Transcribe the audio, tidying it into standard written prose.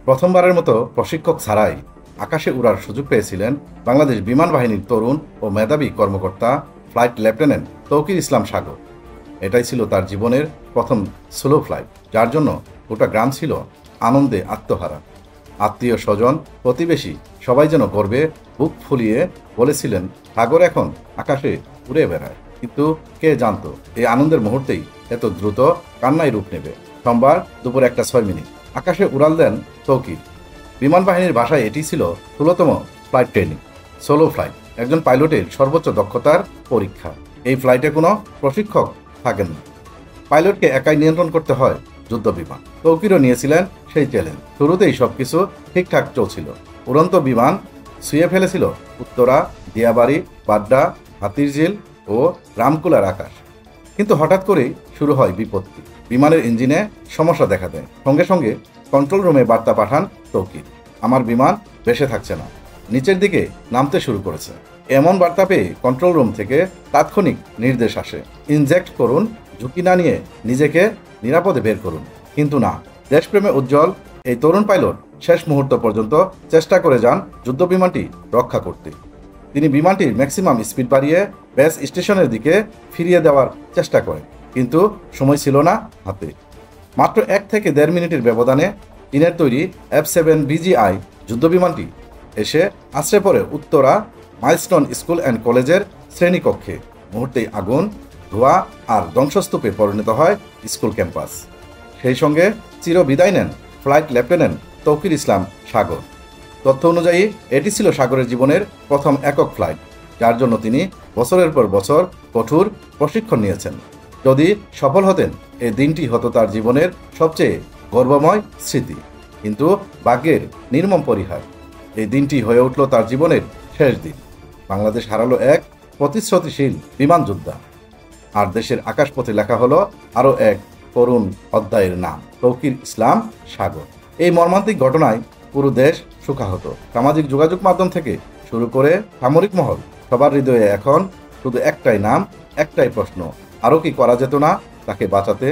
প্রথমবারের মতো প্রশিক্ষক ছাড়াই আকাশে উড়ার সুযোগ পেয়েছিলেন বাংলাদেশ বিমান বাহিনীর তরুণ ও মেধাবী কর্মকর্তা ফ্লাইট লেফটেন্যান্ট তৌকির ইসলাম সাগর। এটাই ছিল তার জীবনের প্রথম সোলো ফ্লাইট, যার জন্য গোটা গ্রাম ছিল আনন্দে আত্মহারা। আত্মীয় স্বজন, প্রতিবেশী সবাই যেন গর্বে বুক ফুলিয়ে বলেছিলেন, সাগর এখন আকাশে উড়ে বেড়ায়। কিন্তু কে জানতো এই আনন্দের মুহূর্তেই এত দ্রুত কান্নায় রূপ নেবে। সোমবার দুপুর 1:06 আকাশে উড়াল দেন তৌকির। বিমান বাহিনীর ভাষায় এটি ছিল 16তম ফ্লাইট ট্রেনিং, সোলো ফ্লাইট, একজন পাইলটের সর্বোচ্চ দক্ষতার পরীক্ষা। এই ফ্লাইটে কোনো প্রশিক্ষক থাকেন না, পাইলটকে একাই নিয়ন্ত্রণ করতে হয় যুদ্ধ বিমান। তৌকিরও নিয়েছিলেন সেই চ্যালেঞ্জ। শুরুতেই সবকিছু ঠিকঠাক চলছিল। উড়ন্ত বিমান ছুঁয়ে ফেলেছিল উত্তরা, দিয়াবাড়ি, বাড্ডা, হাতিরঝিল ও রামকুলার আকাশ। কিন্তু হঠাৎ করেই শুরু হয় বিপত্তি। বিমানের ইঞ্জিনে সমস্যা দেখা দেয়। সঙ্গে সঙ্গে কন্ট্রোল রুমে বার্তা পাঠান তৌকির, আমার বিমান ভেসে থাকছে না, নিচের দিকে নামতে শুরু করেছে। এমন বার্তা পেয়ে কন্ট্রোল রুম থেকে তাৎক্ষণিক নির্দেশ আসে, ইনজেক্ট করুন, ঝুঁকি না নিয়ে নিজেকে নিরাপদে বের করুন। কিন্তু না, দেশপ্রেমে উজ্জ্বল এই তরুণ পাইলট শেষ মুহূর্ত পর্যন্ত চেষ্টা করে যান যুদ্ধ বিমানটি রক্ষা করতে। তিনি বিমানটির ম্যাক্সিমাম স্পিড বাড়িয়ে বেস স্টেশনের দিকে ফিরিয়ে দেওয়ার চেষ্টা করেন, কিন্তু সময় ছিল না হাতে। মাত্র 1 থেকে 1.5 মিনিটের ব্যবধানে চীনের তৈরি F-7 BGI যুদ্ধবিমানটি এসে আশ্রয় পড়ে উত্তরা মাইলস্টোন স্কুল অ্যান্ড কলেজের শ্রেণীকক্ষে। মুহূর্তেই আগুন, ধোঁয়া আর ধ্বংসস্তূপে পরিণত হয় স্কুল ক্যাম্পাস। সেই সঙ্গে চিরবিদায় নেন ফ্লাইট লেফটেন্যান্ট তৌকির ইসলাম সাগর। তথ্য অনুযায়ী এটি ছিল সাগরের জীবনের প্রথম একক ফ্লাইট, যার জন্য তিনি বছরের পর বছর কঠোর প্রশিক্ষণ নিয়েছেন। যদি সফল হতেন, এই দিনটি হতো তার জীবনের সবচেয়ে গর্বময় স্মৃতি। কিন্তু ভাগ্যের নির্মম পরিহার, এই দিনটি হয়ে উঠল তার জীবনের শেষ দিন। বাংলাদেশ হারালো এক প্রতিশ্রুতিশীল বিমান যোদ্ধা, আর দেশের আকাশপথে লেখা হলো আরও এক করুণ অধ্যায়ের নাম, তৌকির ইসলাম সাগর। এই মর্মান্তিক ঘটনায় পুরো দেশ শোকাহত। সামাজিক যোগাযোগ মাধ্যম থেকে শুরু করে সামরিক মহল, সবার হৃদয়ে এখন শুধু একটাই নাম, একটাই প্রশ্ন, আরও কি করা যেত না তাকে বাঁচাতে?